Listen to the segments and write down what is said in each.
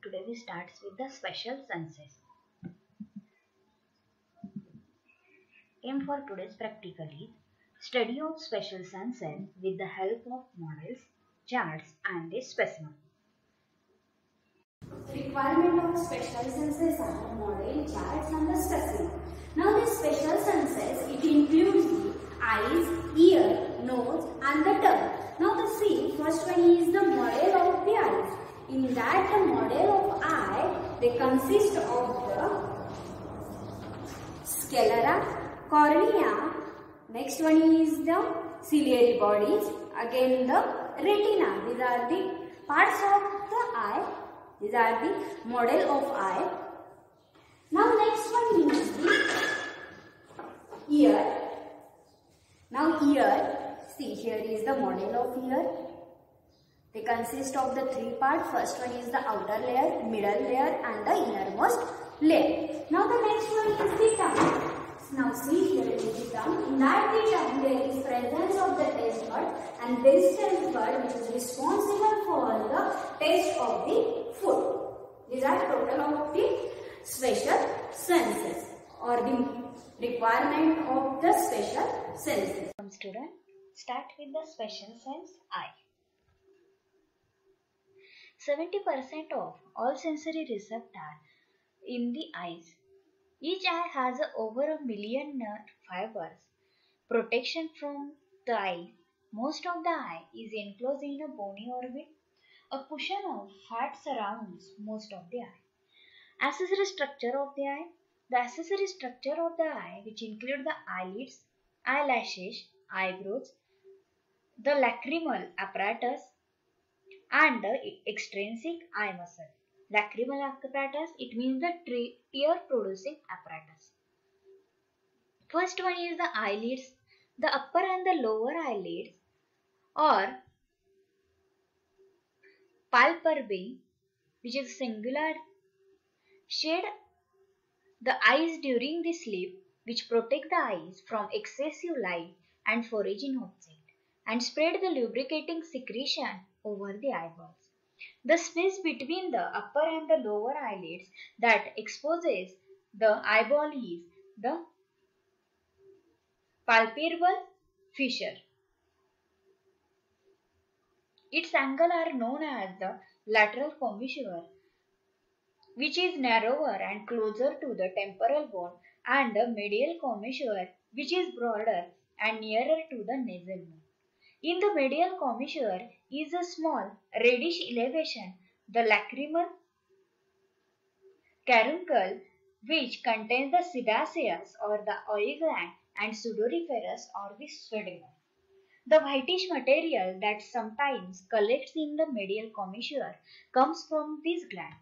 Today we start with the special senses. Aim for today's practical is study of special senses with the help of models, charts and a specimen. Requirement of special senses are model, charts and the specimen. Now the special senses, it includes the eyes, ear, nose and the tongue. Now the see, first one is the model of the eyes. In that the model of eye, they consist of the sclera, cornea, next one is the ciliary bodies, again the retina. These are the parts of the eye. These are the model of eye. Now next one is the ear. Now ear, see here is the model of ear. They consist of the three parts. First one is the outer layer, middle layer and the innermost layer. Now the next one is the tongue. Now see here is the tongue. In that the tongue there is presence of the taste bud, and this taste bud which is responsible for the taste of the food. These are total of the special senses or the requirement of the special senses. Student, start with the special sense eye. 70% of all sensory receptors in the eyes. Each eye has over 1 million nerve fibers. Protection from the eye. Most of the eye is enclosed in a bony orbit. A cushion of fat surrounds most of the eye. Accessory structure of the eye. The accessory structure of the eye, which include the eyelids, eyelashes, eyebrows, the lacrimal apparatus, and the extrinsic eye muscle. Lacrimal apparatus, it means the tear producing apparatus. First one is the eyelids. The upper and the lower eyelids or palpebrae, which is singular, shade the eyes during the sleep, which protect the eyes from excessive light and foraging object, and spread the lubricating secretion over the eyeballs. The space between the upper and the lower eyelids that exposes the eyeball is the palpebral fissure. Its angles are known as the lateral commissure, which is narrower and closer to the temporal bone, and the medial commissure, which is broader and nearer to the nasal bone. In the medial commissure is a small reddish elevation, the lacrimal caruncle, which contains the sebaceous or the oil gland and sudoriferous or the sphygma. The whitish material that sometimes collects in the medial commissure comes from these glands.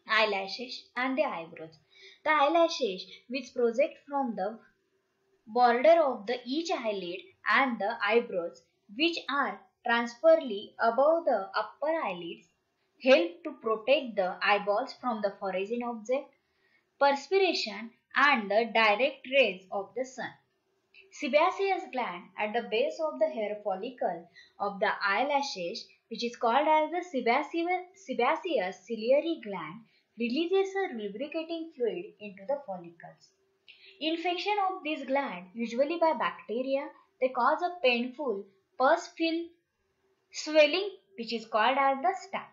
Eyelashes and the eyebrows. The eyelashes, which project from the border of the each eyelid, and the eyebrows, which are transversely above the upper eyelids, help to protect the eyeballs from the foraging object, perspiration and the direct rays of the sun. Sebaceous gland at the base of the hair follicle of the eyelashes, which is called as the sebaceous ciliary gland, releases a lubricating fluid into the follicles. Infection of this gland, usually by bacteria, they cause a painful pus-filled swelling, which is called as the staph.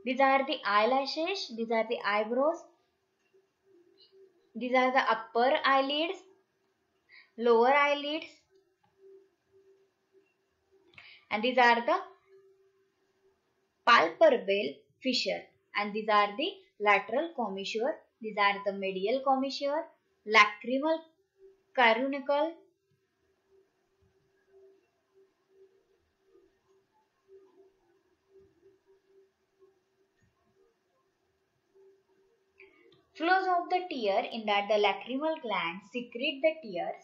These are the eyelashes, these are the eyebrows, these are the upper eyelids, lower eyelids, and these are the palpebral fissure, and these are the lateral commissure, these are the medial commissure, lacrimal caruncle, flows of the tear, in that the lacrimal gland secrete the tears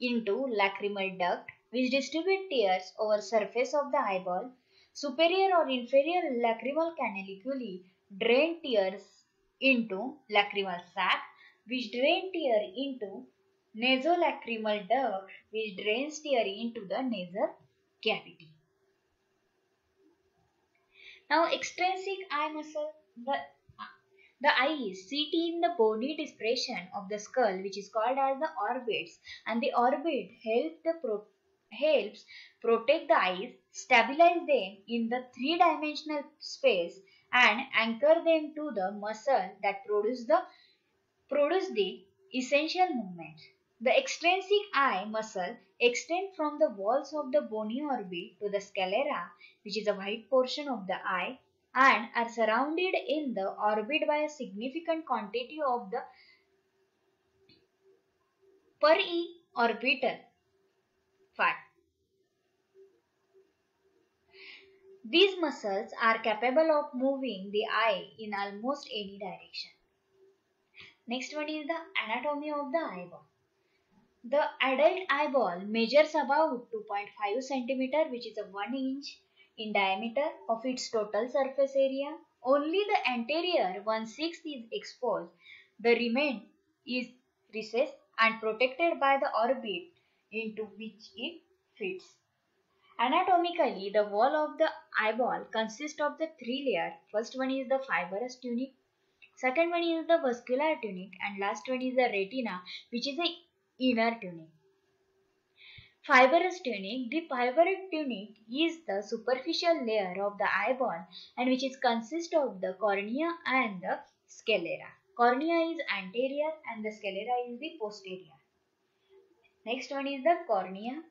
into lacrimal duct, which distribute tears over surface of the eyeball. Superior or inferior lacrimal canaliculi drain tears into lacrimal sac, which drain tear into nasolacrimal duct, which drains tear into the nasal cavity. Now extrinsic eye muscle. The eyes sit in the bony depression of the skull, which is called as the orbits, and the orbit helps protect the eyes, stabilize them in the three-dimensional space, and anchor them to the muscle that produce the essential movements. The extrinsic eye muscle extend from the walls of the bony orbit to the sclera, which is a white portion of the eye, and are surrounded in the orbit by a significant quantity of the periorbital fat. These muscles are capable of moving the eye in almost any direction. Next one is the anatomy of the eyeball. The adult eyeball measures about 2.5 cm, which is a 1 inch in diameter of its total surface area. Only the anterior 1/6 is exposed. The remainder is recessed and protected by the orbit into which it fits. Anatomically, the wall of the eyeball consists of the three layers. First one is the fibrous tunic, second one is the vascular tunic, and last one is the retina, which is the inner tunic. Fibrous tunic. The fibrous tunic is the superficial layer of the eyeball and which is consist of the cornea and the sclera. Cornea is anterior and the sclera is the posterior. Next one is the cornea.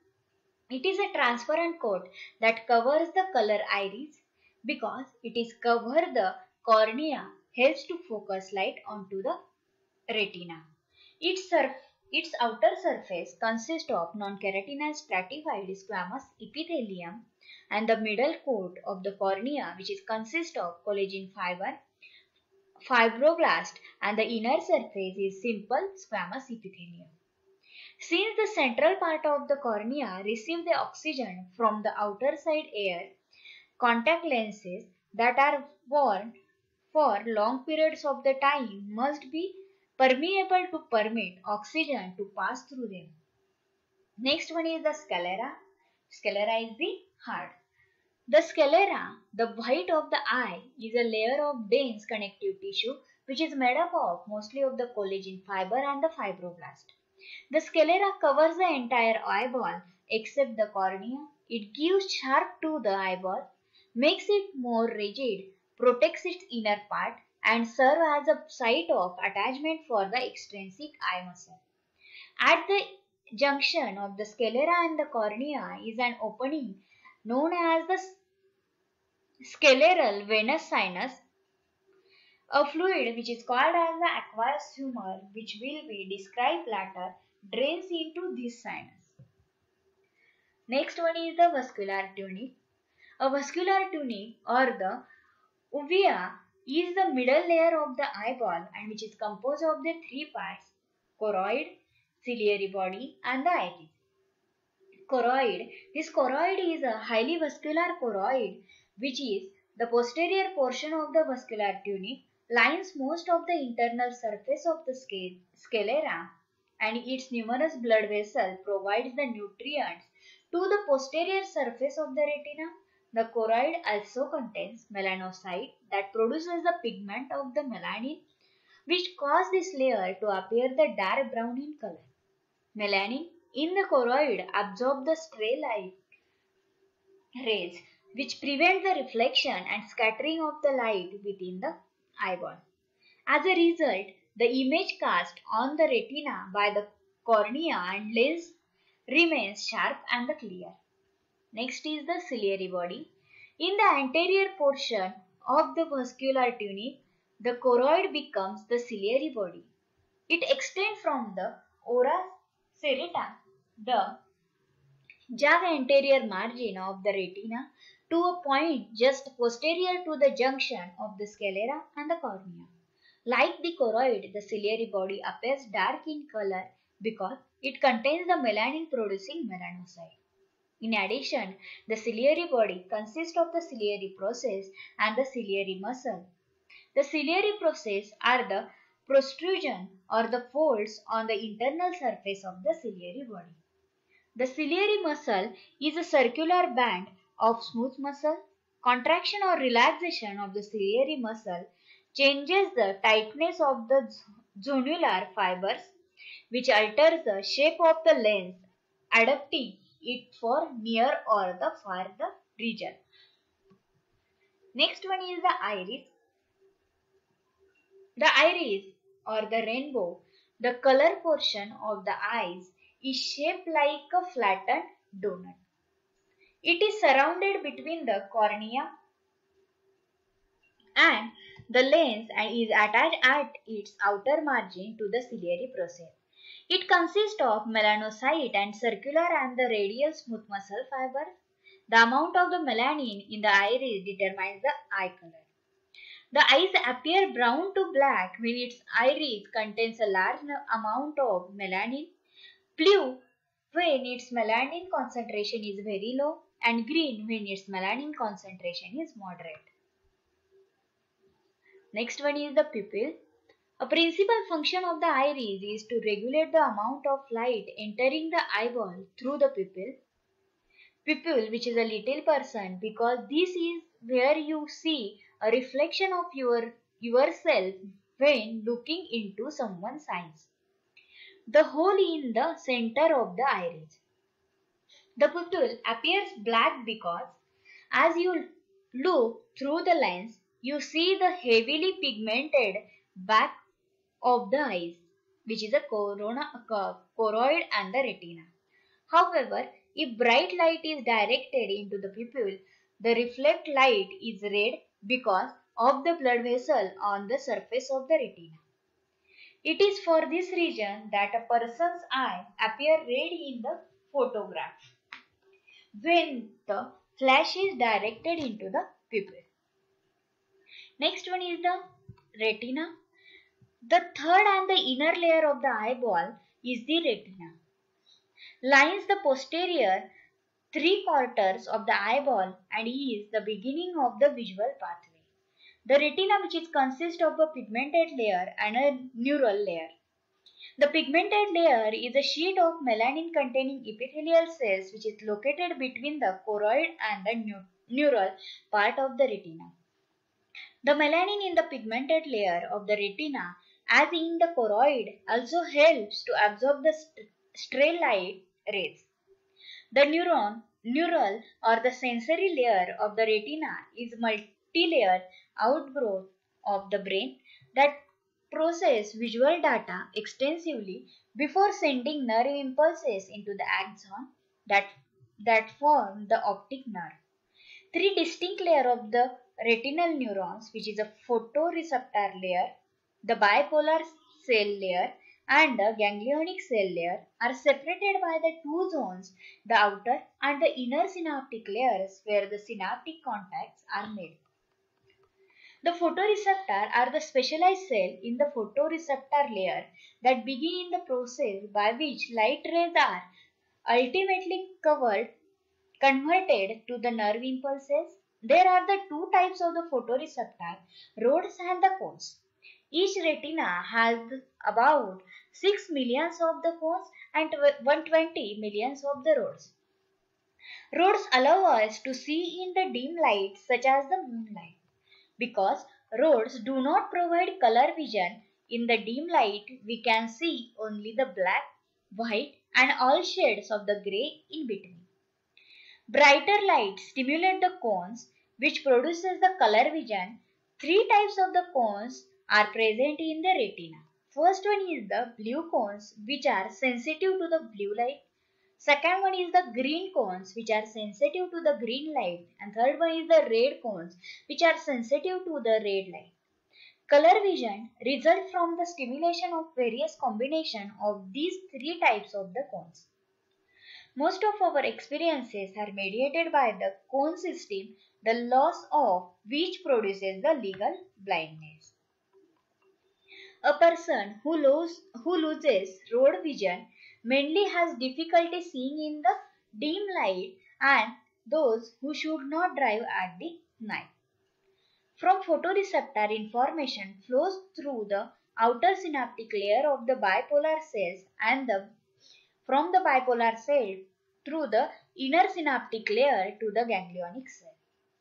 It is a transparent coat that covers the color iris. Because it is cover the cornea helps to focus light onto the retina. Its outer surface consists of non-keratinized stratified squamous epithelium and the middle coat of the cornea, which is consist of collagen fiber, fibroblast, and the inner surface is simple squamous epithelium. Since the central part of the cornea receives the oxygen from the outer side air, contact lenses that are worn for long periods of the time must be permeable to permit oxygen to pass through them. Next one is the sclera. Sclera is the heart. The sclera, the white of the eye, is a layer of dense connective tissue which is made up of mostly of the collagen fiber and the fibroblast. The sclera covers the entire eyeball except the cornea. It gives shape to the eyeball, makes it more rigid, protects its inner part, and serve as a site of attachment for the extrinsic eye muscle. At the junction of the sclera and the cornea is an opening known as the scleral venous sinus. A fluid which is called as the aqueous humor, which will be described later, drains into this sinus. Next one is the vascular tunic. A vascular tunic or the uvea is the middle layer of the eyeball and which is composed of the three parts: choroid, ciliary body, and the iris. Choroid. This choroid is a highly vascular choroid which is the posterior portion of the vascular tunic, lines most of the internal surface of the sclera, and its numerous blood vessels provides the nutrients to the posterior surface of the retina. The choroid also contains melanocyte that produces the pigment of the melanin, which cause this layer to appear the dark brown in color. Melanin in the choroid absorbs the stray light rays, which prevent the reflection and scattering of the light within the eyeball. As a result, the image cast on the retina by the cornea and lens remains sharp and clear. Next is the ciliary body. In the anterior portion of the vascular tunic, the choroid becomes the ciliary body. It extends from the ora serrata, the jag anterior margin of the retina, to a point just posterior to the junction of the sclera and the cornea. Like the choroid, the ciliary body appears dark in color because it contains the melanin producing melanocyte. In addition, the ciliary body consists of the ciliary process and the ciliary muscle. The ciliary process are the protrusion or the folds on the internal surface of the ciliary body. The ciliary muscle is a circular band of smooth muscle Contraction or relaxation of the ciliary muscle changes the tightness of the zonular fibers, which alters the shape of the lens, adapting it for near or the far the region. Next one is the iris. The iris or the rainbow, the color portion of the eyes, is shaped like a flattened donut. It is surrounded between the cornea and the lens and is attached at its outer margin to the ciliary process. It consists of melanocyte and circular and the radial smooth muscle fibers. The amount of the melanin in the iris determines the eye color. The eyes appear brown to black when its iris contains a large amount of melanin, blue when its melanin concentration is very low, and green when its melanin concentration is moderate. Next one is the pupil. A principal function of the iris is to regulate the amount of light entering the eyeball through the pupil. Pupil, which is a little person, because this is where you see a reflection of yourself when looking into someone's eyes. The hole in the center of the iris. The pupil appears black because as you look through the lens, you see the heavily pigmented back of the eyes, which is a choroid and the retina. However, if bright light is directed into the pupil, the reflect light is red because of the blood vessel on the surface of the retina. It is for this reason that a person's eye appear red in the photograph when the flash is directed into the pupil. Next one is the retina. The third and the inner layer of the eyeball is the retina. Lines the posterior 3/4 of the eyeball and is the beginning of the visual pathway. The retina, which consists of a pigmented layer and a neural layer. The pigmented layer is a sheet of melanin containing epithelial cells which is located between the choroid and the neural part of the retina. The melanin in the pigmented layer of the retina, as in the choroid, also helps to absorb the stray light rays. The neural or the sensory layer of the retina is multi-layered outgrowth of the brain that process visual data extensively before sending nerve impulses into the axon that form the optic nerve. Three distinct layers of the retinal neurons, which is a photoreceptor layer, the bipolar cell layer, and the ganglionic cell layer, are separated by the two zones, the outer and the inner synaptic layers, where the synaptic contacts are made. The photoreceptor are the specialized cell in the photoreceptor layer that begin in the process by which light rays are ultimately converted to the nerve impulses. There are the two types of the photoreceptor, rods and the cones. Each retina has about 6 millions of the cones and 120 millions of the rods. Rods allow us to see in the dim light such as the moonlight. Because rods do not provide color vision, in the dim light we can see only the black, white and all shades of the grey in between. Brighter light stimulates the cones which produces the color vision. Three types of the cones are present in the retina. First one is the blue cones which are sensitive to the blue light. Second one is the green cones which are sensitive to the green light. And third one is the red cones which are sensitive to the red light. Color vision results from the stimulation of various combinations of these three types of the cones. Most of our experiences are mediated by the cone system, the loss of which produces the legal blindness. A person who loses road vision mainly has difficulty seeing in the dim light and those who should not drive at the night. From photoreceptor, information flows through the outer synaptic layer of the bipolar cells and from the bipolar cell through the inner synaptic layer to the ganglionic cell.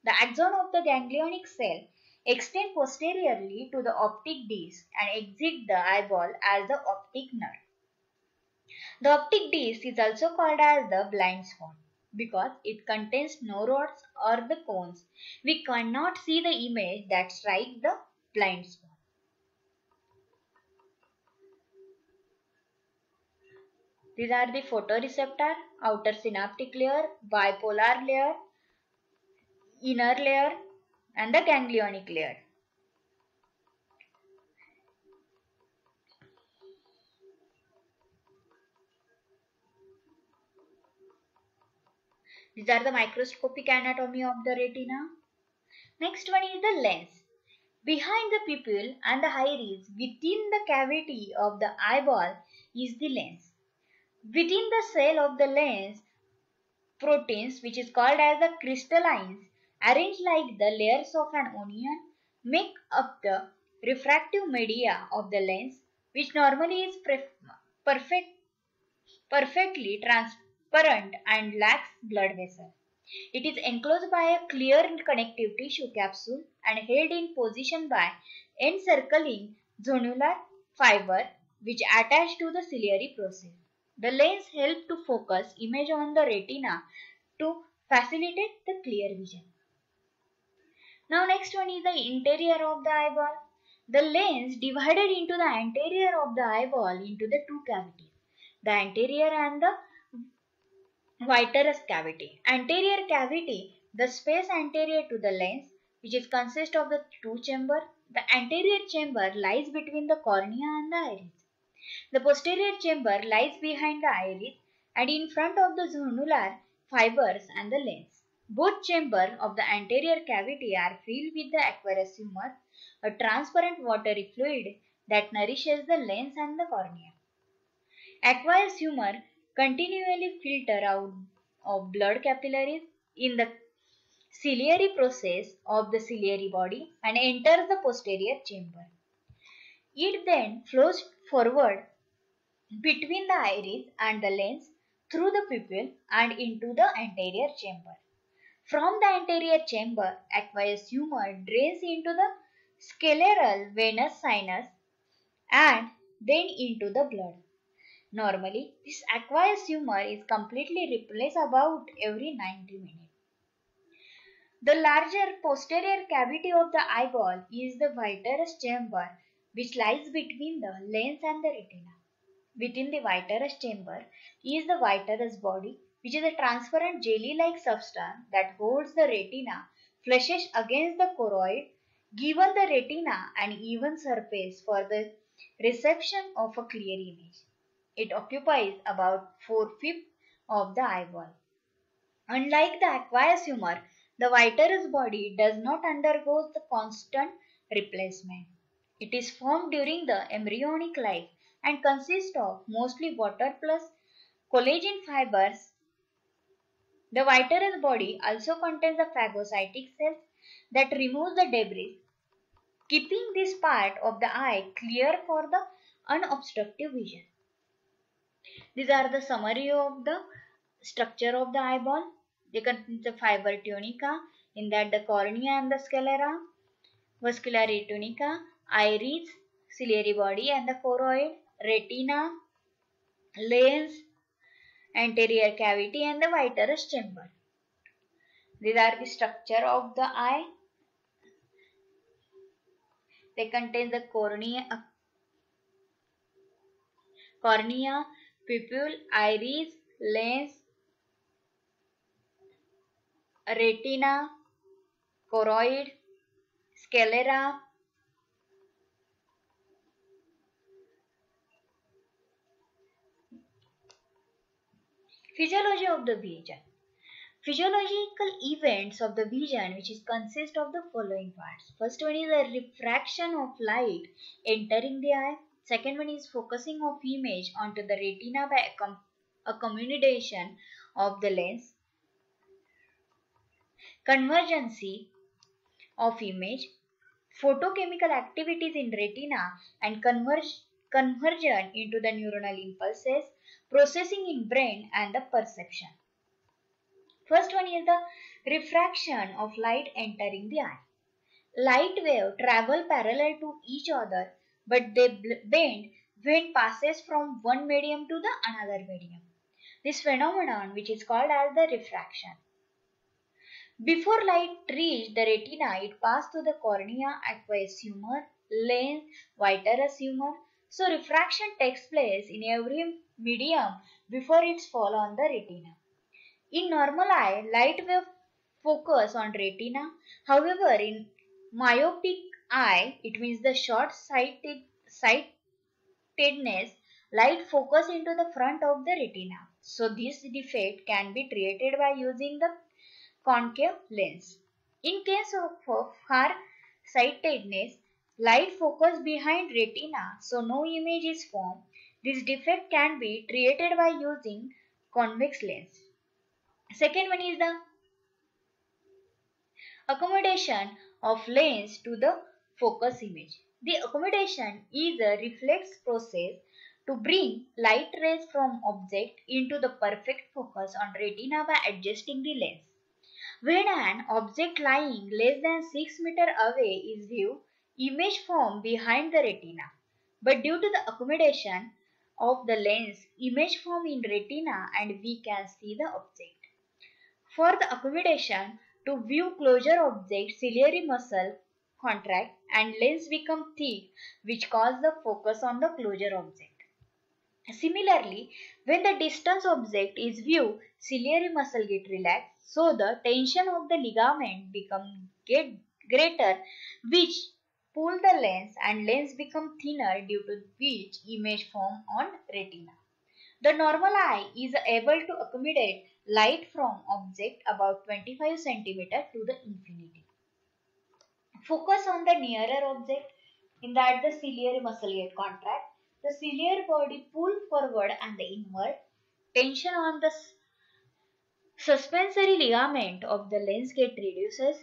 The axon of the ganglionic cell extend posteriorly to the optic disc and exit the eyeball as the optic nerve. The optic disc is also called as the blind spot because it contains no rods or the cones. We cannot see the image that strikes the blind spot. These are the photoreceptor, outer synaptic layer, bipolar layer, inner layer, and the ganglionic layer. These are the microscopic anatomy of the retina. Next one is the lens. Behind the pupil and the iris, within the cavity of the eyeball, is the lens. Within the cell of the lens, proteins, which is called as the crystallines, arranged like the layers of an onion, make up the refractive media of the lens, which normally is perfectly transparent and lacks blood vessel. It is enclosed by a clear connective tissue capsule and held in position by encircling zonular fiber which attach to the ciliary process. The lens helps to focus image on the retina to facilitate the clear vision. Now next one is the interior of the eyeball. The lens divided into the anterior of the eyeball into the two cavities, the anterior and the vitreous cavity. Anterior cavity, the space anterior to the lens, which is consist of the two chamber. The anterior chamber lies between the cornea and the iris. The posterior chamber lies behind the iris and in front of the zonular fibers and the lens. Both chambers of the anterior cavity are filled with the aqueous humor, a transparent watery fluid that nourishes the lens and the cornea. Aqueous humor continually filter out of blood capillaries in the ciliary process of the ciliary body and enters the posterior chamber. It then flows forward between the iris and the lens through the pupil and into the anterior chamber. From the anterior chamber, aqueous humor drains into the scleral venous sinus and then into the blood. Normally, this aqueous humor is completely replaced about every 90 minutes. The larger posterior cavity of the eyeball is the vitreous chamber which lies between the lens and the retina. Within the vitreous chamber is the vitreous body, which is a transparent jelly-like substance that holds the retina flushes against the choroid, given the retina an even surface for the reception of a clear image. It occupies about 4/5 of the eyeball. Unlike the aqueous humor, the vitreous body does not undergo the constant replacement. It is formed during the embryonic life and consists of mostly water plus collagen fibers. The vitreous body also contains the phagocytic cells that remove the debris, keeping this part of the eye clear for the unobstructed vision. These are the summary of the structure of the eyeball. They contain the fiber tunica, in that the cornea and the sclera, vasculare tunica, iris, ciliary body and the choroid, retina, lens, anterior cavity and the vitreous chamber. These are the structure of the eye. They contain the cornea, pupil, iris, lens, retina, choroid, sclera, physiology of the vision. Physiological events of the vision, which is consist of the following parts. First one is a refraction of light entering the eye. Second one is focusing of image onto the retina by accommodation of the lens. Convergency of image, photochemical activities in retina and conversion into the neuronal impulses, processing in brain and the perception. First one is the Refraction of light entering the eye. Light waves travel parallel to each other, but they bend when passes from one medium to the another medium. This phenomenon, which is called as the refraction. Before light reached the retina, it passed through the cornea, aqueous humor, lens, vitreous humor. So refraction takes place in every medium before its fall on the retina. In normal eye, light wave focus on retina. However, in myopic eye, it means the sightedness, light focus into the front of the retina. So this defect can be treated by using the concave lens. In case of far-sightedness, light focus behind retina, so no image is formed. This defect can be treated by using convex lens. Second one is the accommodation of lens to the focus image. The accommodation is a reflex process to bring light rays from object into the perfect focus on retina by adjusting the lens. When an object lying less than 6 meters away is viewed, image form behind the retina. But due to the accommodation of the lens, image form in retina and we can see the object. For the accommodation, to view closer object, ciliary muscle contract and lens become thick, which cause the focus on the closer object. Similarly, when the distance object is viewed, ciliary muscle get relaxed, so the tension of the ligament get greater, which pull the lens and lens become thinner, due to which image form on retina. The normal eye is able to accommodate light from object about 25 cm to the infinity. Focus on the nearer object, in that the ciliary muscle get contract. The ciliary body pull forward and the inward. Tension on the suspensory ligament of the lens get reduces.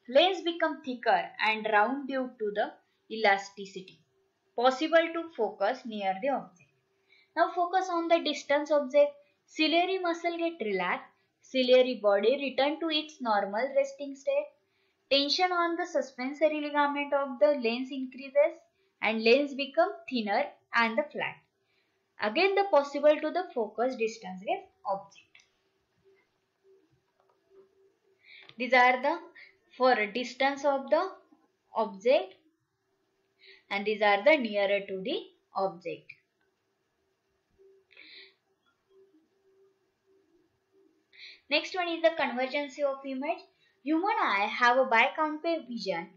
Lens become thicker and round due to the elasticity. Possible to focus near the object. Now focus on the distance object. Ciliary muscle get relaxed. Ciliary body return to its normal resting state. Tension on the suspensory ligament of the lens increases and lens become thinner and the flat. Again the possible to the focus distance with object. These are the for distance of the object and these are the nearer to the object. Next one is the convergence of image. Human eye have a biconcave vision.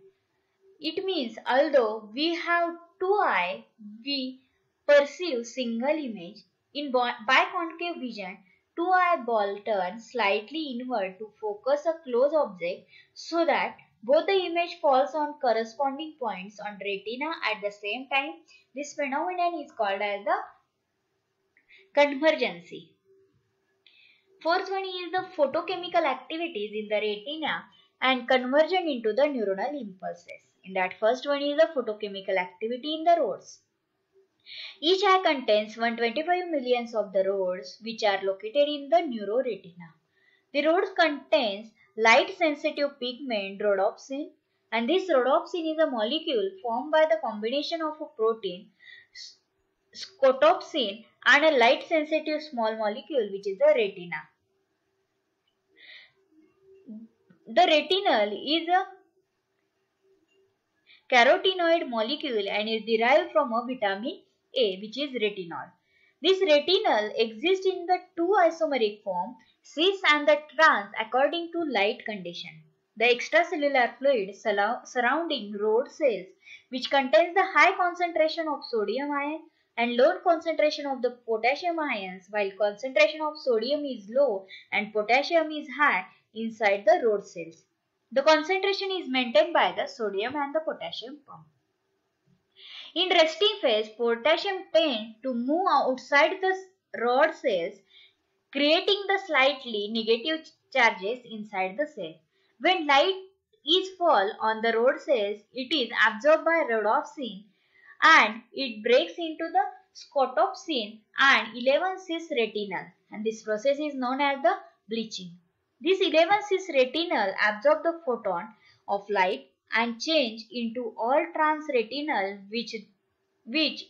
It means although we have two eyes, we perceive single image. In biconcave vision, two-eye ball turns slightly inward to focus a close object so that both the image falls on corresponding points on retina at the same time. This phenomenon is called as the convergence. Fourth one is the photochemical activities in the retina and conversion into the neuronal impulses. In that first one is the photochemical activity in the rods. Each eye contains 125 millions of the rods which are located in the neuroretina. The rods contains light sensitive pigment rhodopsin, and this rhodopsin is a molecule formed by the combination of a protein scotopsin and a light sensitive small molecule which is the retina. The retinal is a carotenoid molecule and is derived from a vitamin A, which is retinol. This retinal exists in the two isomeric form, cis and the trans, according to light condition. The extracellular fluid surrounding rod cells, which contains the high concentration of sodium ion and low concentration of the potassium ions, while concentration of sodium is low and potassium is high inside the rod cells. The concentration is maintained by the sodium and the potassium pump. In resting phase, potassium tends to move outside the rod cells, creating the slightly negative charges inside the cell. When light is fall on the rod cells, it is absorbed by rhodopsin and it breaks into the scotopsin and 11-cis retinal, and this process is known as the bleaching. This 11-cis retinal absorb the photon of light and change into all transretinal which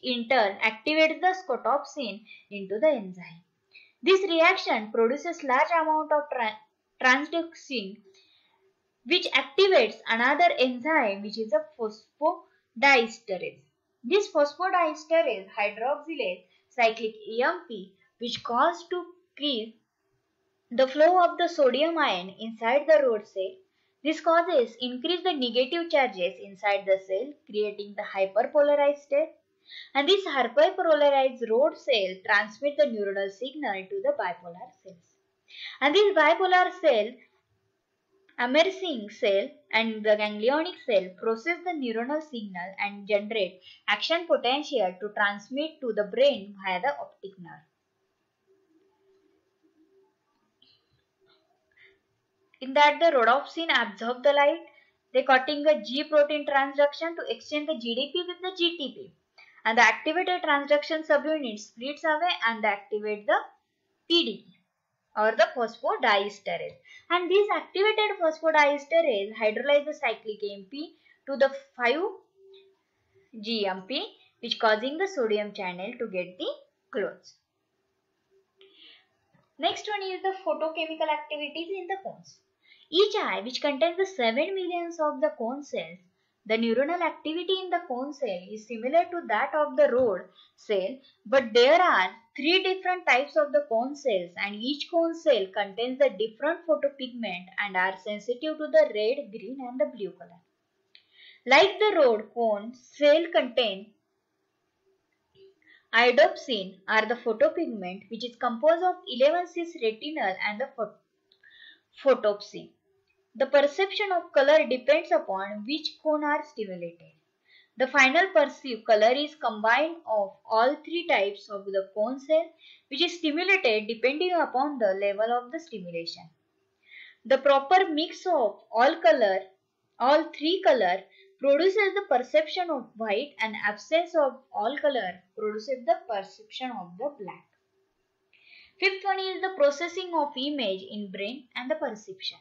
in turn activates the scotopsin into the enzyme. This reaction produces large amount of transducin which activates another enzyme which is a phosphodiesterase. This phosphodiesterase hydroxylase cyclic AMP which causes to increase the flow of the sodium ion inside the rod cell. This causes increase the negative charges inside the cell, creating the hyperpolarized state. And this hyperpolarized rod cell transmit the neuronal signal to the bipolar cells. And this bipolar cell, emersing cell and the ganglionic cell process the neuronal signal and generate action potential to transmit to the brain via the optic nerve. In that the rhodopsin absorb the light, they cutting a G protein transduction to exchange the GDP with the GTP. And the activated transduction subunit splits away and they activate the PDE or the phosphodiesterase. And this activated phosphodiesterase hydrolyze the cyclic AMP to the 5-GMP which causing the sodium channel to get the closed. Next one is the photochemical activities in the cones. Each eye which contains the 7 millions of the cone cells, the neuronal activity in the cone cell is similar to that of the rod cell, but there are 3 different types of the cone cells and each cone cell contains the different photopigment and are sensitive to the red, green and the blue color. Like the rod, cone cell contain iodopsin are the photopigment which is composed of 11-cis retinal and the photopsin. The perception of color depends upon which cone are stimulated. The final perceived color is combined of all 3 types of the cone cell which is stimulated depending upon the level of the stimulation. The proper mix of all 3 color produces the perception of white and absence of all color produces the perception of the black. Fifth one is the processing of image in brain and the perception.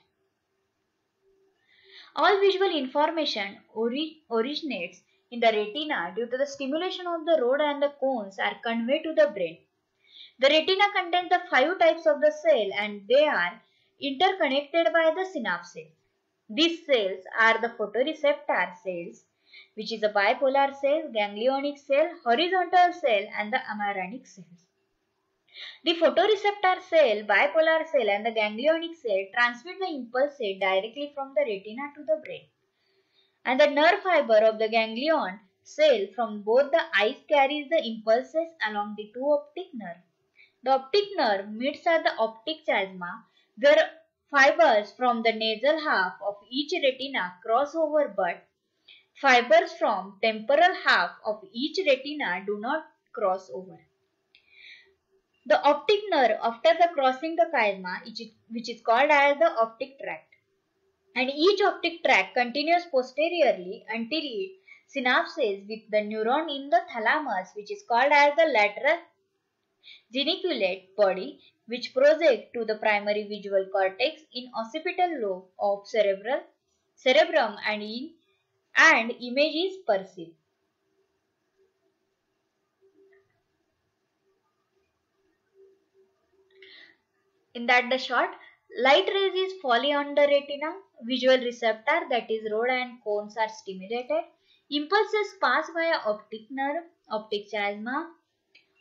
All visual information originates in the retina due to the stimulation of the rod and the cones are conveyed to the brain. The retina contains the 5 types of the cell and they are interconnected by the synapses. These cells are the photoreceptor cells which is a bipolar cell, ganglionic cell, horizontal cell and the amaranic cells. The photoreceptor cell, bipolar cell and the ganglionic cell transmit the impulses directly from the retina to the brain. And the nerve fiber of the ganglion cell from both the eyes carries the impulses along the 2 optic nerves. The optic nerve meets at the optic chiasma where fibers from the nasal half of each retina cross over but fibers from temporal half of each retina do not cross over. The optic nerve after the crossing the chiasma which is called as the optic tract. And each optic tract continues posteriorly until it synapses with the neuron in the thalamus which is called as the lateral geniculate body which project to the primary visual cortex in occipital lobe of cerebrum and image is perceived. In that the short light rays is falling on the retina, visual receptor that is rod and cones are stimulated, impulses pass via optic nerve, optic chiasma,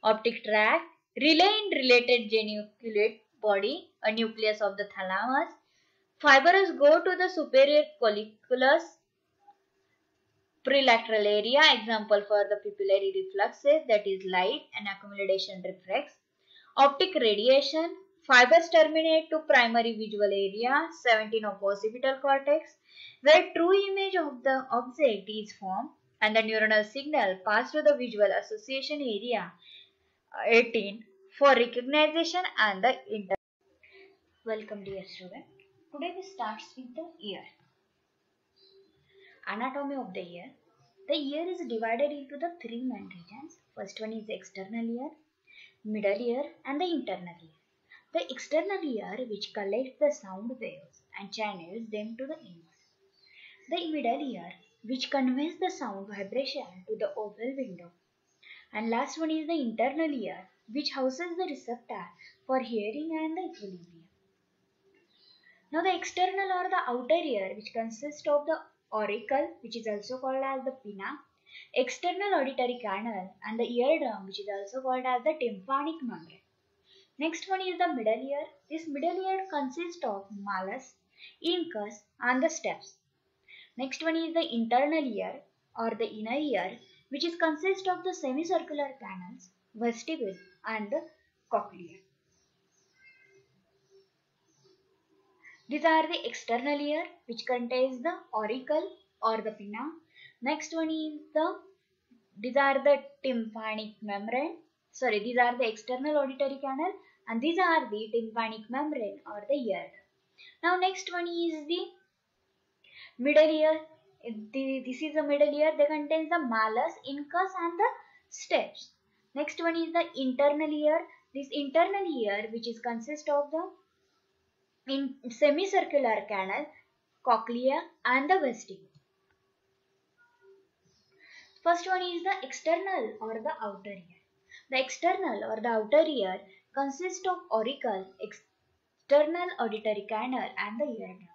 optic tract, relay in related geniculate body, a nucleus of the thalamus, fibers go to the superior colliculus prelateral area, example for the pupillary reflexes that is light and accumulation reflex, optic radiation, fibers terminate to primary visual area 17 of occipital cortex where true image of the object is formed and the neuronal signal pass to the visual association area 18 for recognition and the Welcome dear student. Today we start with the ear. Anatomy of the ear. The ear is divided into the 3 main regions. First one is external ear, middle ear and the internal ear. The external ear which collects the sound waves and channels them to the inward. The middle ear which conveys the sound vibration to the oval window. And last one is the internal ear which houses the receptor for hearing and the equilibrium. Now the external or the outer ear which consists of the auricle, which is also called as the pinna, external auditory canal, and the eardrum, which is also called as the tympanic membrane. Next one is the middle ear. This middle ear consists of malleus, incus and the steps. Next one is the internal ear or the inner ear, which is consist of the semicircular canals, vestibule and the cochlea. These are the external ear which contains the auricle or the pinna. Next one is these are the tympanic membrane. These are the external auditory canal and these are the tympanic membrane or the ear. Now next one is the middle ear. This is the middle ear. They contains the malleus, incus and the steps. Next one is the internal ear. This internal ear which is consist of the semicircular canal, cochlea and the vestibule. First one is the external or the outer ear. The external or the outer ear consists of auricle, external auditory canal and the eardrum.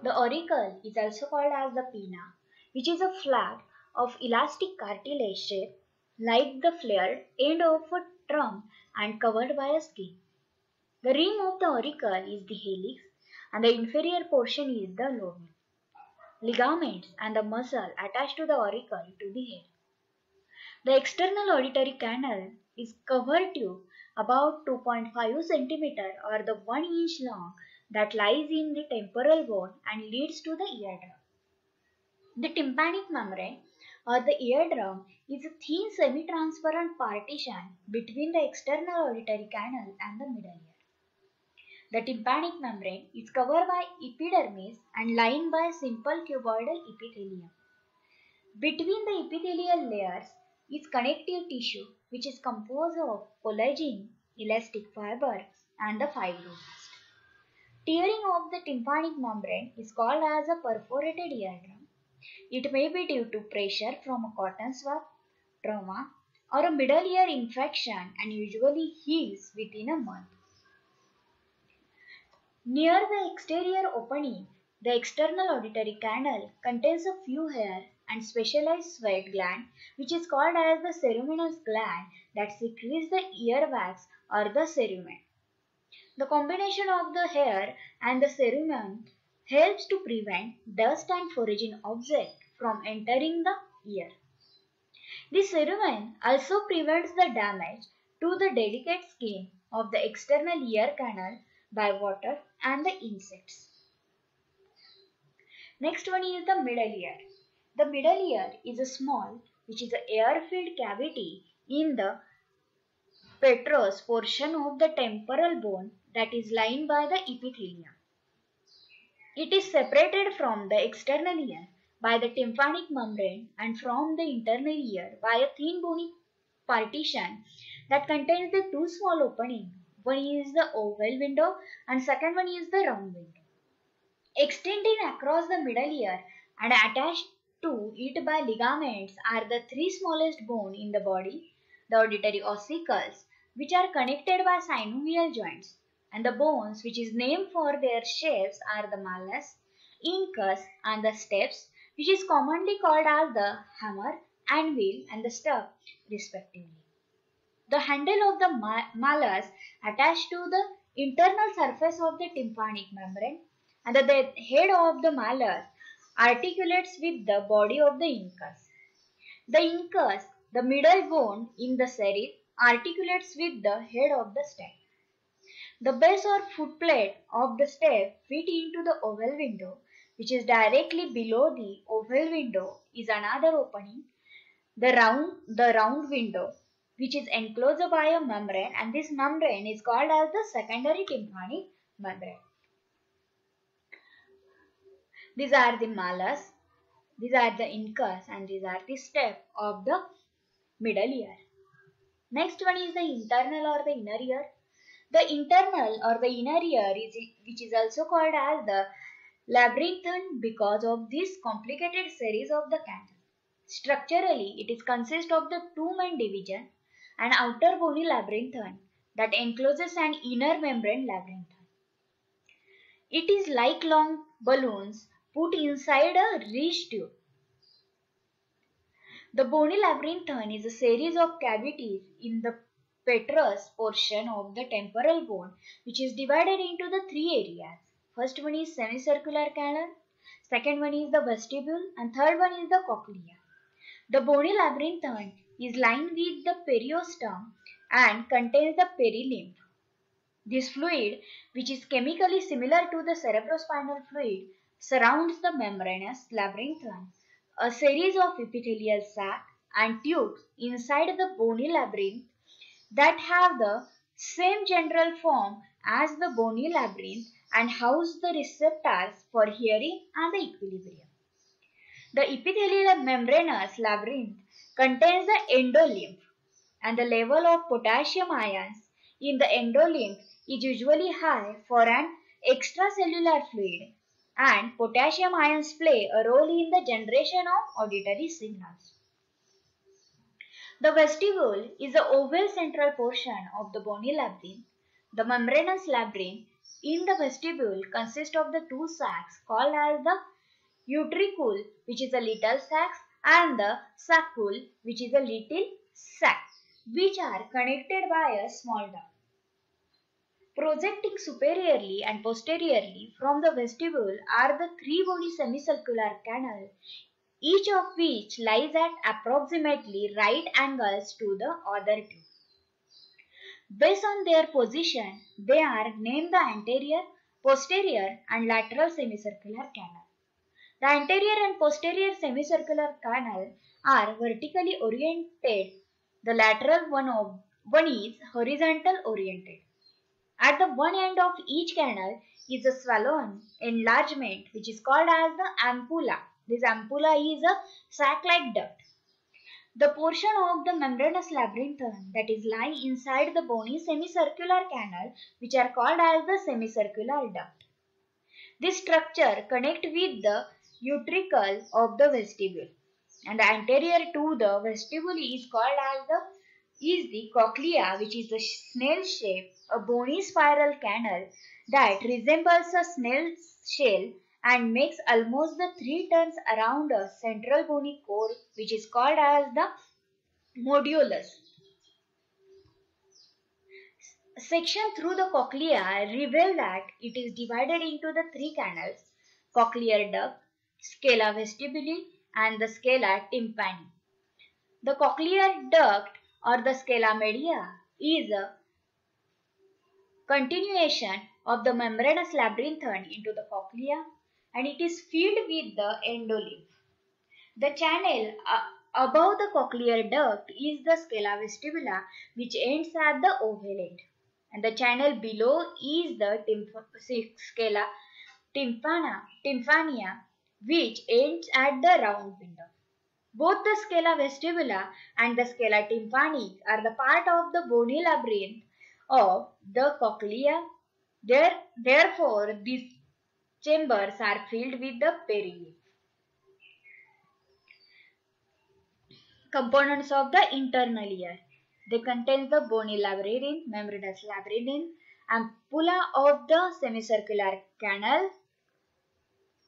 The auricle is also called as the pinna, which is a flat of elastic cartilage shape like the flared end of a drum and covered by a skin. The rim of the auricle is the helix and the inferior portion is the lobule. Ligaments and the muscle attached to the auricle to the head. The external auditory canal is covered tube about 2.5 cm or the 1 inch long that lies in the temporal bone and leads to the eardrum. The tympanic membrane or the eardrum is a thin semi-transparent partition between the external auditory canal and the middle ear. The tympanic membrane is covered by epidermis and lined by simple cuboidal epithelium. Between the epithelial layers is connective tissue which is composed of collagen, elastic fiber and the fibroblasts. Tearing of the tympanic membrane is called as a perforated eardrum. It may be due to pressure from a cotton swab, trauma or a middle ear infection and usually heals within a month. Near the exterior opening, the external auditory canal contains a few hair and specialized sweat gland which is called as the ceruminous gland that secretes the earwax or the cerumen. The combination of the hair and the cerumen helps to prevent dust and foreign objects from entering the ear. The cerumen also prevents the damage to the delicate skin of the external ear canal by water and the insects. Next one is the middle ear. The middle ear is a small, which is an air-filled cavity in the petrous portion of the temporal bone that is lined by the epithelium. It is separated from the external ear by the tympanic membrane and from the internal ear by a thin bony partition that contains the two small openings. One is the oval window and second one is the round window. Extending across the middle ear and attached to it by ligaments are the three smallest bones in the body, the auditory ossicles, which are connected by synovial joints, and the bones which is named for their shapes are the malleus, incus and the steps, which is commonly called as the hammer, anvil and the stub respectively. The handle of the malleus attached to the internal surface of the tympanic membrane and the head of the malleus articulates with the body of the incus. The incus, the middle bone in the serif, articulates with the head of the step. The base or footplate of the step fit into the oval window, which is directly below the oval window is another opening, the round window, which is enclosed by a membrane, and this membrane is called as the secondary tympanic membrane. These are the malleus, these are the incus and these are the step of the middle ear. Next one is the internal or the inner ear. The internal or the inner ear which is also called as the labyrinthine because of this complicated series of the canals. Structurally, it is consist of the two main division, an outer bony labyrinthine that encloses an inner membrane labyrinthine. It is like long balloons put inside a rich tube. The bony labyrinthine is a series of cavities in the petrous portion of the temporal bone which is divided into the three areas. First one is semicircular canal, second one is the vestibule, and third one is the cochlea. The bony labyrinthine is lined with the periosteum and contains the perilymph. This fluid, which is chemically similar to the cerebrospinal fluid, surrounds the membranous labyrinthine, a series of epithelial sacs and tubes inside the bony labyrinth that have the same general form as the bony labyrinth and house the receptors for hearing and the equilibrium. The epithelial membranous labyrinth contains the endolymph, and the level of potassium ions in the endolymph is usually high for an extracellular fluid, and potassium ions play a role in the generation of auditory signals. The vestibule is the oval central portion of the bony labyrinth. The membranous labyrinth in the vestibule consists of the two sacs called as the utricule, which is a little sac, and the saccule, which is a little sac, which are connected by a small duct. Projecting superiorly and posteriorly from the vestibule are the three bony semicircular canals, each of which lies at approximately right angles to the other two. Based on their position, they are named the anterior, posterior, and lateral semicircular canal. The anterior and posterior semicircular canal are vertically oriented. The lateral one is horizontal oriented. At the one end of each canal is a swollen enlargement which is called as the ampulla. This ampulla is a sac-like duct. The portion of the membranous labyrinthine that is lying inside the bony semicircular canal which are called as the semicircular duct. This structure connects with the utricle of the vestibule, and the anterior to the vestibule is called as the cochlea, which is a snail shape, a bony spiral canal that resembles a snail's shell and makes almost the 3 turns around a central bony core, which is called as the modulus. Section through the cochlea reveal that it is divided into the 3 canals: cochlear duct, scala vestibuli, and the scala tympani. The cochlear duct or the scala media is a continuation of the membranous labyrinthine into the cochlea, and it is filled with the endolymph. The channel above the cochlear duct is the scala vestibula, which ends at the oval end, and the channel below is the scala tympania, which ends at the round window. Both the scala vestibula and the scala tympani are the part of the bony labyrinth of the cochlea. Therefore, these chambers are filled with the perilymph. Components of the internal ear. They contain the bony labyrinth, membranous labyrinth, ampulla of the semicircular canal,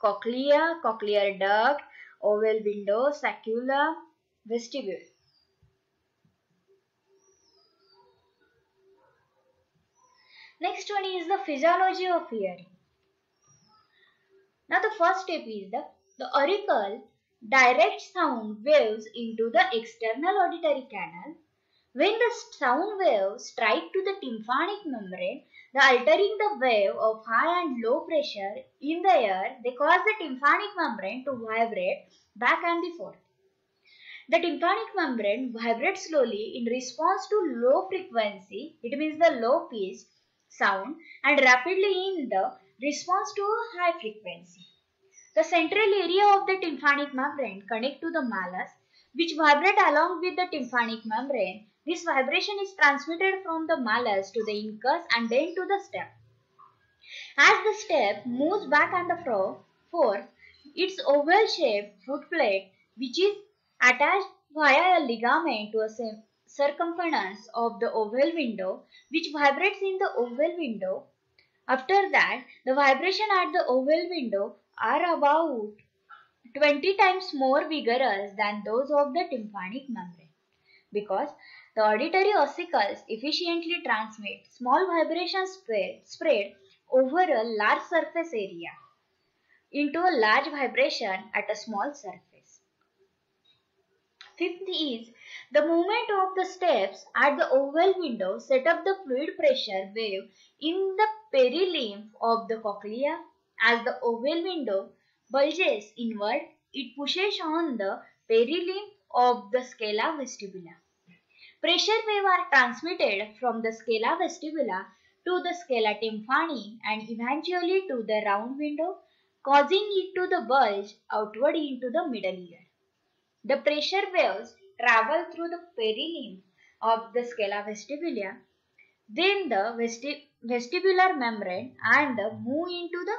cochlea, cochlear duct, oval window, saccula, vestibule. Next one is the physiology of hearing. Now the first step is the auricle directs sound waves into the external auditory canal. When the sound waves strike to the tympanic membrane, altering the wave of high and low pressure in the air, they cause the tympanic membrane to vibrate back and forth. The tympanic membrane vibrates slowly in response to low frequency, it means the low pitch sound, and rapidly in the response to a high frequency. The central area of the tympanic membrane connects to the malleus, which vibrate along with the tympanic membrane. This vibration is transmitted from the malleus to the incus and then to the step. As the step moves back and forth, its oval-shaped footplate, which is attached via a ligament to a circumference of the oval window, which vibrates in the oval window. After that, the vibration at the oval window are about 20 times more vigorous than those of the tympanic membrane, because the auditory ossicles efficiently transmit small vibrations spread over a large surface area into a large vibration at a small surface. Fifth is the movement of the steps at the oval window set up the fluid pressure wave in the perilymph of the cochlea. As the oval window bulges inward, it pushes on the perilymph of the scala vestibula. Pressure waves are transmitted from the scala vestibula to the scala tympani and eventually to the round window, causing it to the bulge outward into the middle ear. The pressure waves travel through the perilymph of the scala vestibula, then the vestibular membrane, and move into the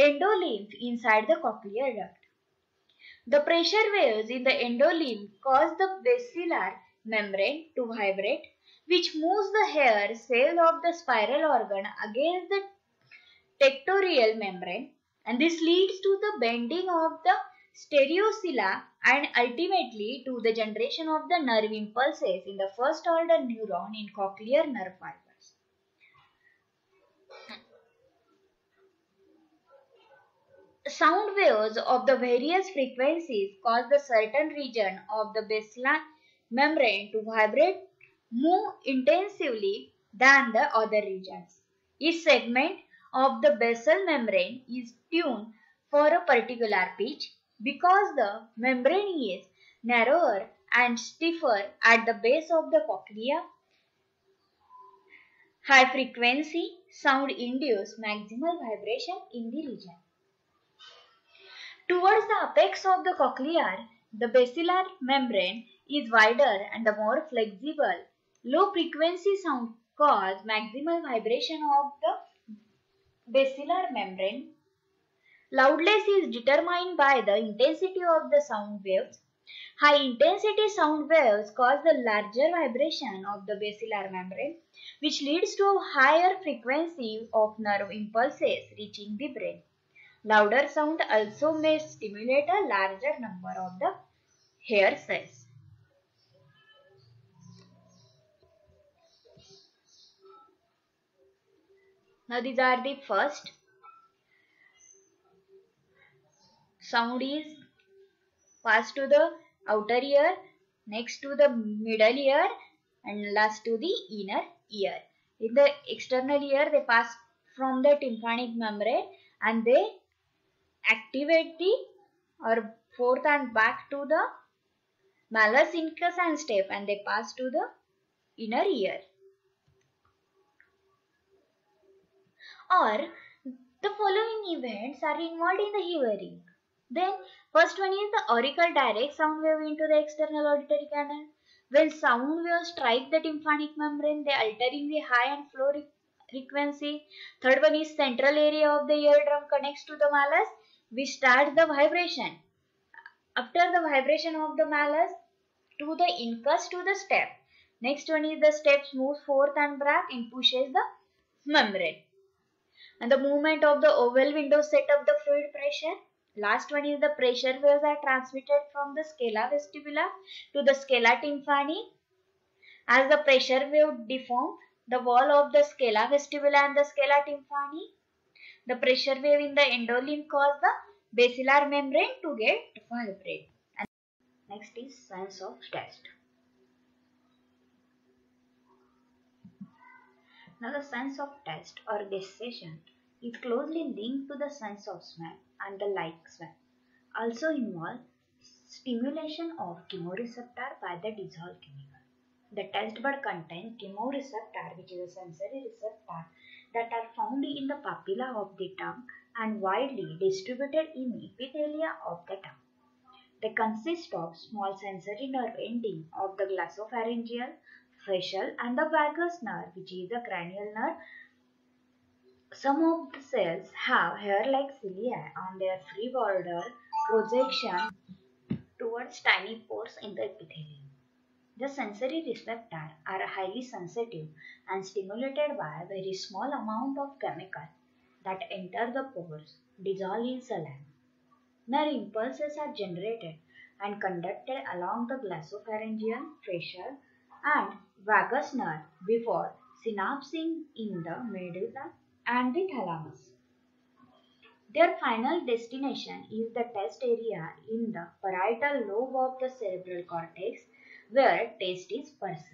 endolymph inside the cochlear duct. The pressure waves in the endolymph cause the basilar membrane to vibrate, which moves the hair cell of the spiral organ against the tectorial membrane, and this leads to the bending of the stereocilia and ultimately to the generation of the nerve impulses in the first order neuron in cochlear nerve fibers. Sound waves of the various frequencies cause the certain region of the basilar membrane to vibrate more intensively than the other regions. Each segment of the basal membrane is tuned for a particular pitch because the membrane is narrower and stiffer at the base of the cochlea. High frequency sound induce maximal vibration in the region. Towards the apex of the cochlear, the basilar membrane is wider and more flexible. Low frequency sound cause maximal vibration of the basilar membrane. Loudness is determined by the intensity of the sound waves. High intensity sound waves cause the larger vibration of the basilar membrane, which leads to a higher frequency of nerve impulses reaching the brain. Louder sound also may stimulate a larger number of the hair cells. Now these are the first. Sound is passed to the outer ear, next to the middle ear, and last to the inner ear. In the external ear, they pass from the tympanic membrane and they activate the or forth and back to the malleus, incus and step, and they pass to the inner ear. Or the following events are involved in the hearing. Then first one is the auricle direct sound wave into the external auditory canal. When sound waves strike the tympanic membrane, they altering the high and low frequency. Third one is central area of the eardrum connects to the malleus, which starts the vibration. After the vibration of the malleus to the incus to the step. Next one is the steps moves forth and back and pushes the membrane. And the movement of the oval window set up the fluid pressure. Last one is the pressure waves are transmitted from the scala vestibula to the scala tympani. As the pressure wave deform the wall of the scala vestibula and the scala tympani, the pressure wave in the endolymph cause the basilar membrane to get vibrate. And next is sense of taste. Now the sense of taste or gustation is closely linked to the sense of smell and the like smell. Also involve stimulation of chemoreceptor by the dissolved chemical. The taste bud contains chemoreceptor, which is a sensory receptor that are found in the papilla of the tongue and widely distributed in epithelia of the tongue. They consist of small sensory nerve ending of the glossopharyngeal, facial and the vagus nerve, which is the cranial nerve. Some of the cells have hair-like cilia on their free border projection towards tiny pores in the epithelium. The sensory receptors are highly sensitive and stimulated by a very small amount of chemical that enter the pores, dissolve in saline. Nerve impulses are generated and conducted along the glossopharyngeal, facial, and vagus nerve before synapsing in the medulla and the thalamus. Their final destination is the test area in the parietal lobe of the cerebral cortex where taste is perceived.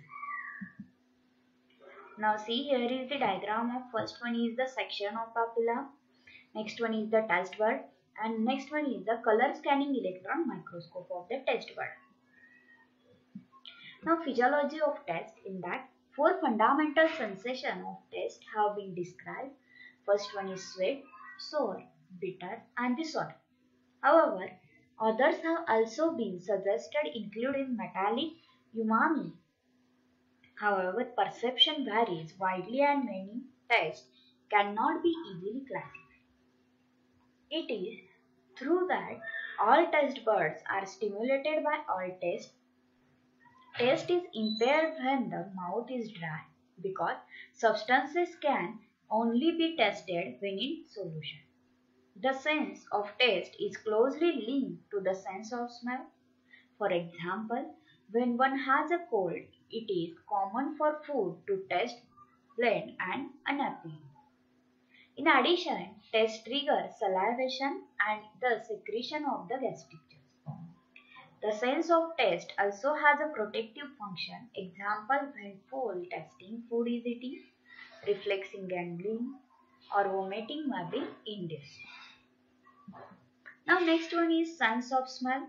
Now see, here is the diagram of first one is the section of papilla, next one is the taste bud, and next one is the color scanning electron microscope of the taste bud. Now physiology of taste, in that four fundamental sensations of taste have been described. First one is sweet, sour, bitter and the sour. However, others have also been suggested including metallic, umami. However, perception varies widely and many tastes cannot be easily classified. It is true that all taste buds are stimulated by all taste. Taste is impaired when the mouth is dry because substances can only be tasted when in solution. The sense of taste is closely linked to the sense of smell. For example, when one has a cold, it is common for food to taste bland and unappealing. In addition, taste triggers salivation and the secretion of the gastric juice. The sense of taste also has a protective function. Example, when foul tasting food is eaten, reflexing gambling or vomiting may be induced. Now next one is sense of smell.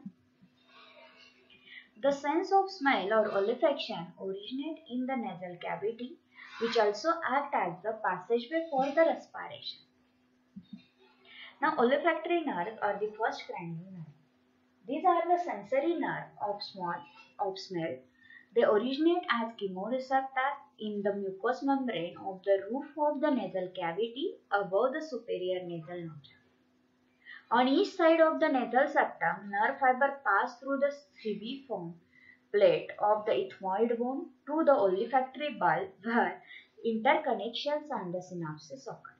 The sense of smell or olfaction originate in the nasal cavity, which also act as the passageway for the respiration. Now olfactory nerves are the first cranial nerve. These are the sensory nerve of smell. They originate as chemoreceptors in the mucous membrane of the roof of the nasal cavity above the superior nasal notch. On each side of the nasal septum, nerve fiber pass through the cibriform plate of the ethmoid bone to the olfactory bulb where interconnections and the synapses occur.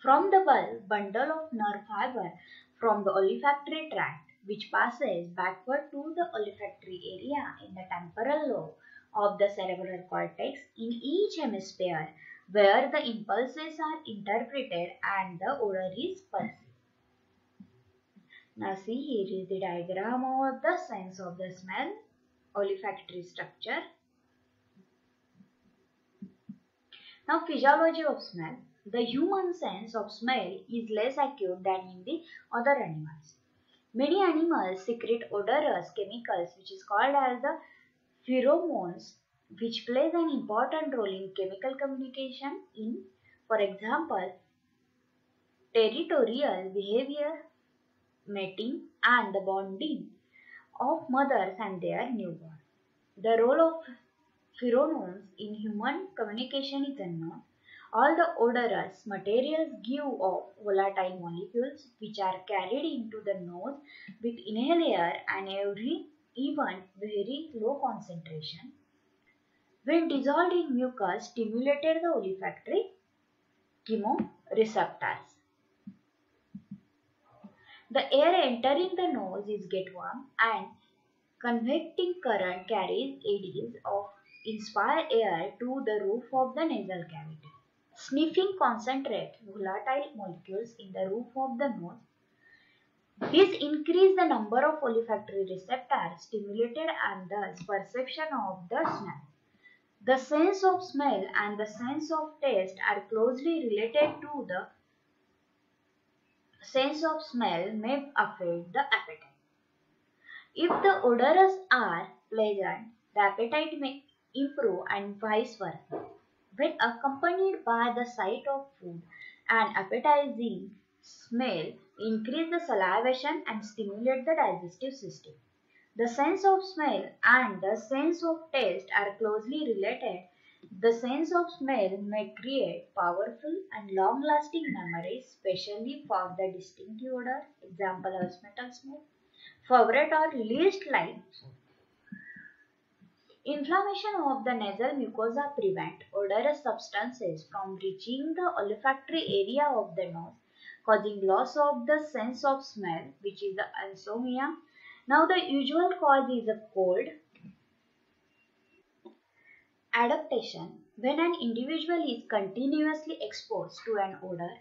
From the bulb, bundle of nerve fiber from the olfactory tract which passes backward to the olfactory area in the temporal lobe of the cerebral cortex in each hemisphere where the impulses are interpreted and the odor is perceived. Now see, here is the diagram of the sense of the smell, olfactory structure. Now physiology of smell. The human sense of smell is less acute than in the other animals. Many animals secrete odorous chemicals which is called as the pheromones, which plays an important role in chemical communication in, for example, territorial behavior, mating and the bonding of mothers and their newborn. The role of pheromones in human communication is unknown. All the odorous materials give off volatile molecules which are carried into the nose with inhaler and even very low concentration. When dissolved in mucus, stimulated the olfactory chemoreceptors. The air entering the nose is get warm and convecting current carries eddies of inspired air to the roof of the nasal cavity. Sniffing concentrates volatile molecules in the roof of the nose. This increases the number of olfactory receptors stimulated and thus perception of the smell. The sense of smell and the sense of taste are closely related to the sense of smell may affect the appetite. If the odors are pleasant, the appetite may improve and vice versa. When accompanied by the sight of food, an appetizing smell increase the salivation and stimulate the digestive system. The sense of smell and the sense of taste are closely related. The sense of smell may create powerful and long-lasting memories, especially for the distinctive odor, example house-metal smell, favorite or least liked. Inflammation of the nasal mucosa prevent odorous substances from reaching the olfactory area of the nose, causing loss of the sense of smell, which is the anosmia. Now the usual cause is a cold. Adaptation. When an individual is continuously exposed to an odor,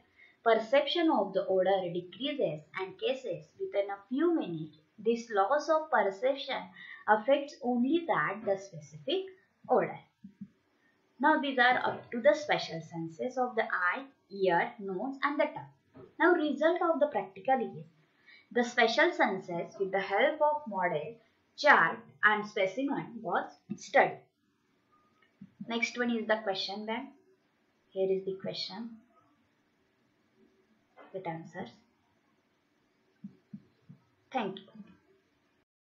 perception of the odor decreases and cases within a few minutes. This loss of perception affects only the specific odor. Now these are up to the special senses of the eye, ear, nose and the tongue. Now result of the practical is the special senses with the help of model, chart and specimen was studied. Next one is the question bank. Here is the question with answers. Thank you.